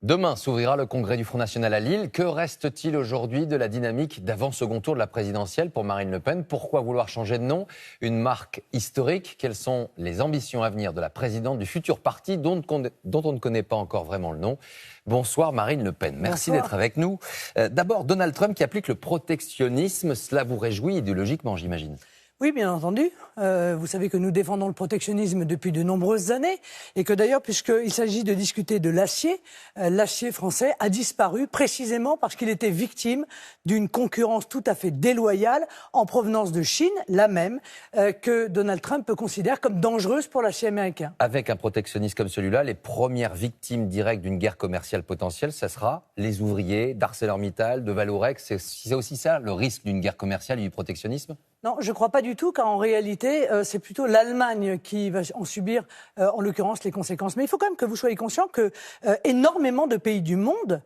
Demain s'ouvrira le congrès du Front National à Lille. Que reste-t-il aujourd'hui de la dynamique d'avant-second tour de la présidentielle pour Marine Le Pen? Pourquoi vouloir changer de nom? Une marque historique. Quelles sont les ambitions à venir de la présidente du futur parti dont on ne connaît pas encore vraiment le nom? Bonsoir Marine Le Pen, merci d'être avec nous. D'abord, Donald Trump qui applique le protectionnisme, cela vous réjouit idéologiquement, j'imagine? Oui, bien entendu. Vous savez que nous défendons le protectionnisme depuis de nombreuses années et que d'ailleurs, puisqu'il s'agit de discuter de l'acier, l'acier français a disparu précisément parce qu'il était victime d'une concurrence tout à fait déloyale en provenance de Chine, la même que Donald Trump considère comme dangereuse pour l'acier américain. Avec un protectionnisme comme celui-là, les premières victimes directes d'une guerre commerciale potentielle, ça sera les ouvriers d'ArcelorMittal, de Valorex. C'est aussi ça, le risque d'une guerre commerciale et du protectionnisme? Non, je ne crois pas du tout, car en réalité, c'est plutôt l'Allemagne qui va en subir, en l'occurrence, les conséquences. Mais il faut quand même que vous soyez conscient que énormément de pays du monde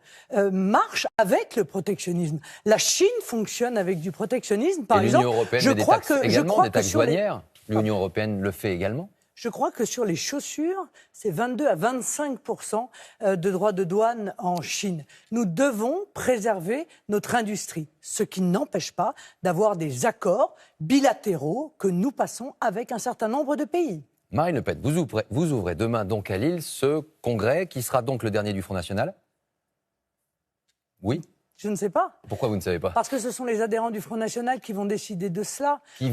marchent avec le protectionnisme. La Chine fonctionne avec du protectionnisme, par exemple. L'Union européenne met des taxes également, des taxes douanières. L'Union européenne le fait également. Je crois que sur les chaussures, c'est 22 à 25% de droits de douane en Chine. Nous devons préserver notre industrie, ce qui n'empêche pas d'avoir des accords bilatéraux que nous passons avec un certain nombre de pays. Marine Le Pen, vous ouvrez demain donc à Lille ce congrès qui sera donc le dernier du Front National? Oui. Je ne sais pas. Pourquoi vous ne savez pas? Parce que ce sont les adhérents du Front National qui vont décider de cela. Qui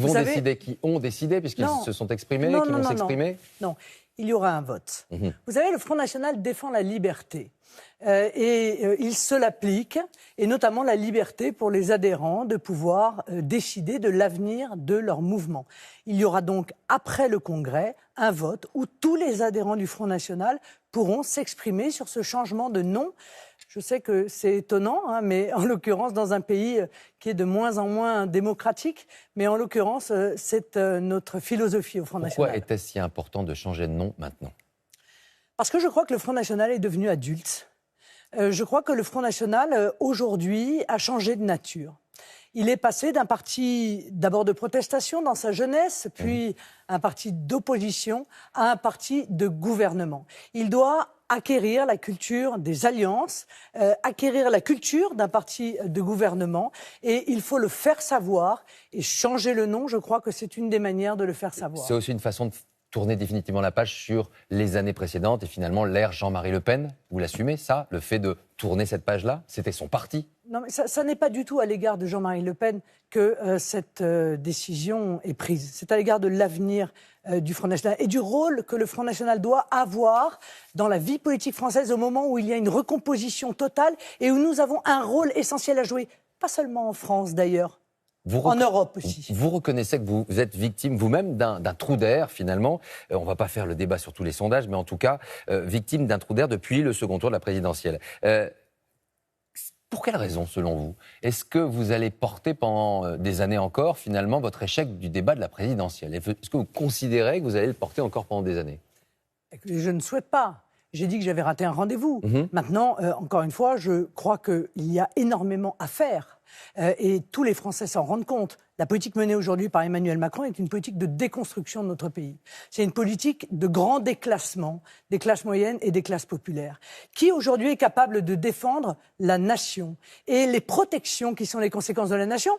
ont décidé, puisqu'ils se sont exprimés, qui vont s'exprimer? Non, il y aura un vote. Vous savez, le Front National défend la liberté. Il se l'applique, et notamment la liberté pour les adhérents de pouvoir décider de l'avenir de leur mouvement. Il y aura donc, après le Congrès, un vote où tous les adhérents du Front National pourront s'exprimer sur ce changement de nom. Je sais que c'est étonnant, mais en l'occurrence, dans un pays qui est de moins en moins démocratique, mais en l'occurrence, c'est notre philosophie au Front National. Pourquoi était-ce si important de changer de nom maintenant? Parce que je crois que le Front National est devenu adulte. Je crois que le Front National, aujourd'hui, a changé de nature. Il est passé d'un parti d'abord de protestation dans sa jeunesse, puis un parti d'opposition, à un parti de gouvernement. Il doit acquérir la culture des alliances, acquérir la culture d'un parti de gouvernement, et il faut le faire savoir, et changer le nom, je crois que c'est une des manières de le faire savoir. C'est aussi une façon de tourner définitivement la page sur les années précédentes et finalement l'ère Jean-Marie Le Pen. Vous l'assumez, ça, le fait de tourner cette page-là? C'était son parti. Non, mais ça n'est pas du tout à l'égard de Jean-Marie Le Pen que cette décision est prise. C'est à l'égard de l'avenir du Front National et du rôle que le Front National doit avoir dans la vie politique française au moment où il y a une recomposition totale et où nous avons un rôle essentiel à jouer. Pas seulement en France d'ailleurs. En Europe aussi. Vous reconnaissez que vous êtes victime vous-même d'un trou d'air, finalement. On ne va pas faire le débat sur tous les sondages, mais en tout cas, victime d'un trou d'air depuis le second tour de la présidentielle. Pour quelle raison, selon vous? Est-ce que vous allez porter pendant des années encore, finalement, votre échec du débat de la présidentielle? Est-ce que vous considérez que vous allez le porter encore pendant des années? Je ne souhaite pas. J'ai dit que j'avais raté un rendez-vous. Maintenant, encore une fois, je crois qu'il y a énormément à faire. Et tous les Français s'en rendent compte. La politique menée aujourd'hui par Emmanuel Macron est une politique de déconstruction de notre pays. C'est une politique de grand déclassement des classes moyennes et des classes populaires. Qui aujourd'hui est capable de défendre la nation et les protections qui sont les conséquences de la nation?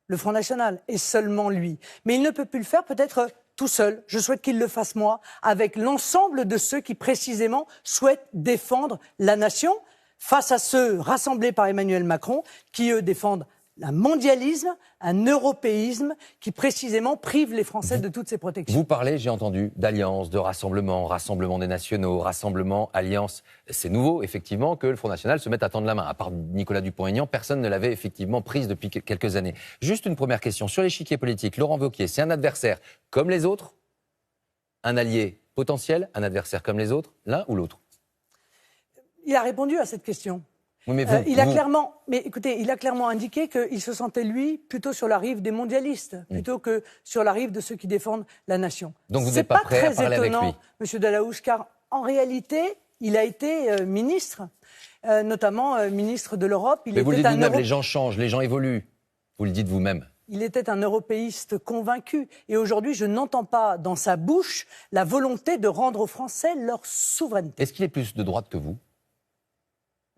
Le Front National, et seulement lui. Mais il ne peut plus le faire peut-être tout seul. Je souhaite qu'il le fasse moi, avec l'ensemble de ceux qui précisément souhaitent défendre la nation, face à ceux rassemblés par Emmanuel Macron, qui eux défendent un mondialisme, un européisme, qui précisément prive les Français de toutes ces protections. Vous parlez, j'ai entendu, d'alliance, de rassemblement, rassemblement des nationaux, rassemblement, alliance. C'est nouveau, effectivement, que le Front National se mette à tendre la main. À part Nicolas Dupont-Aignan, personne ne l'avait effectivement prise depuis quelques années. Juste une première question. Sur l'échiquier politique, Laurent Wauquiez, c'est un adversaire comme les autres? Un allié potentiel? Un adversaire comme les autres? L'un ou l'autre? Il a répondu à cette question. Oui, mais il a clairement indiqué qu'il se sentait, lui, plutôt sur la rive des mondialistes, plutôt que sur la rive de ceux qui défendent la nation. Donc vous n'êtes pas prêt à parler avec lui? C'est pas très étonnant, M. Dalaouche, car en réalité, il a été ministre, notamment ministre de l'Europe. Mais vous le dites vous-même, les gens changent, les gens évoluent. Vous le dites vous-même. Il était un européiste convaincu. Et aujourd'hui, je n'entends pas dans sa bouche la volonté de rendre aux Français leur souveraineté. Est-ce qu'il est plus de droite que vous?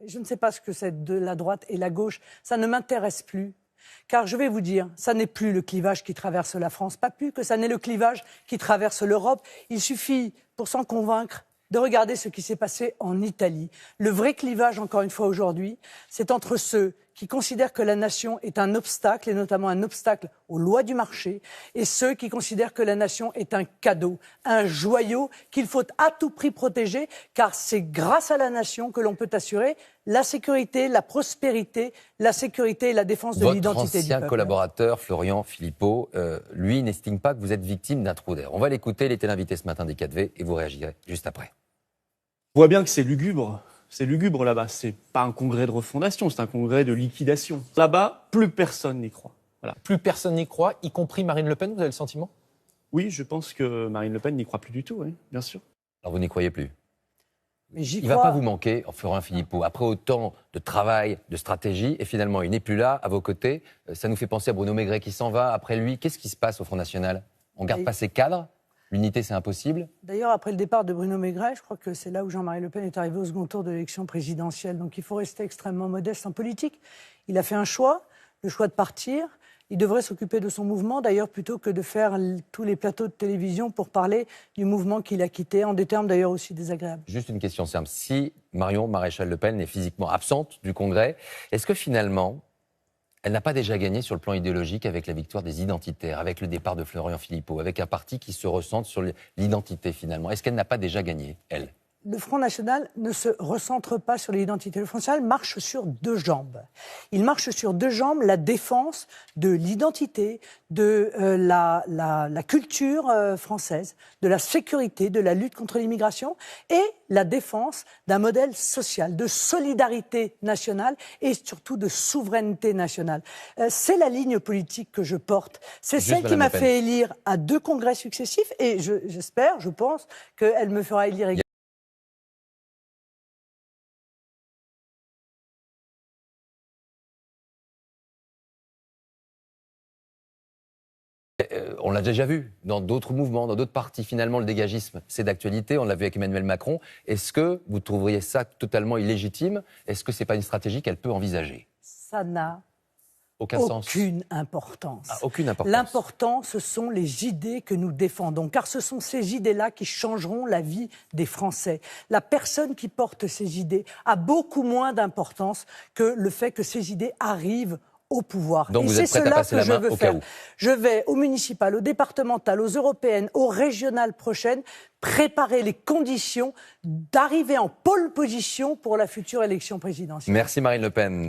Je ne sais pas ce que c'est de la droite et la gauche. Ça ne m'intéresse plus. Car je vais vous dire, ça n'est plus le clivage qui traverse la France, pas plus que ça n'est le clivage qui traverse l'Europe. Il suffit, pour s'en convaincre, de regarder ce qui s'est passé en Italie. Le vrai clivage, encore une fois aujourd'hui, c'est entre ceux qui considèrent que la nation est un obstacle, et notamment un obstacle aux lois du marché, et ceux qui considèrent que la nation est un cadeau, un joyau qu'il faut à tout prix protéger, car c'est grâce à la nation que l'on peut assurer la sécurité, la prospérité, la sécurité et la défense de l'identité du peuple. Votre ancien collaborateur, Florian Philippot, lui n'estime pas que vous êtes victime d'un trou d'air. On va l'écouter, il était l'invité ce matin des 4V et vous réagirez juste après. On voit bien que c'est lugubre. C'est lugubre là-bas. C'est pas un congrès de refondation, c'est un congrès de liquidation. Là-bas, plus personne n'y croit. Voilà. Plus personne n'y croit, y compris Marine Le Pen, vous avez le sentiment? Oui, je pense que Marine Le Pen n'y croit plus du tout, oui, bien sûr. Alors vous n'y croyez plus? Mais il ne va pas vous manquer, Florian Philippot, après autant de travail, de stratégie, et finalement il n'est plus là, à vos côtés. Ça nous fait penser à Bruno Maigret qui s'en va. Après lui, qu'est-ce qui se passe au Front National? On ne garde pas ses cadres? L'unité, c'est impossible? D'ailleurs, après le départ de Bruno Maigret, je crois que c'est là où Jean-Marie Le Pen est arrivé au second tour de l'élection présidentielle. Donc il faut rester extrêmement modeste en politique. Il a fait un choix, le choix de partir. Il devrait s'occuper de son mouvement, d'ailleurs, plutôt que de faire tous les plateaux de télévision pour parler du mouvement qu'il a quitté, en des termes d'ailleurs aussi désagréables. Juste une question simple. Si Marion Maréchal Le Pen est physiquement absente du Congrès, est-ce que finalement, elle n'a pas déjà gagné sur le plan idéologique avec la victoire des identitaires, avec le départ de Florian Philippot, avec un parti qui se recentre sur l'identité finalement? Est-ce qu'elle n'a pas déjà gagné, elle? Le Front National ne se recentre pas sur l'identité. Le Front National marche sur deux jambes. Il marche sur deux jambes, la défense de l'identité, de la culture française, de la sécurité, de la lutte contre l'immigration et la défense d'un modèle social, de solidarité nationale et surtout de souveraineté nationale. C'est la ligne politique que je porte. C'est celle qui m'a fait élire à 2 congrès successifs et j'espère, je pense qu'elle me fera élire également. On l'a déjà vu dans d'autres mouvements, dans d'autres partis. Finalement, le dégagisme, c'est d'actualité. On l'a vu avec Emmanuel Macron. Est-ce que vous trouveriez ça totalement illégitime? Est-ce que ce n'est pas une stratégie qu'elle peut envisager? Ça n'a aucune importance. Ah, aucune importance. L'important, ce sont les idées que nous défendons, car ce sont ces idées-là qui changeront la vie des Français. La personne qui porte ces idées a beaucoup moins d'importance que le fait que ces idées arrivent au pouvoir. Donc et vous êtes prête à passer la main au cas où? Je vais aux municipales, aux départementales, aux européennes, aux régionales prochaines, préparer les conditions d'arriver en pole position pour la future élection présidentielle. Merci Marine Le Pen.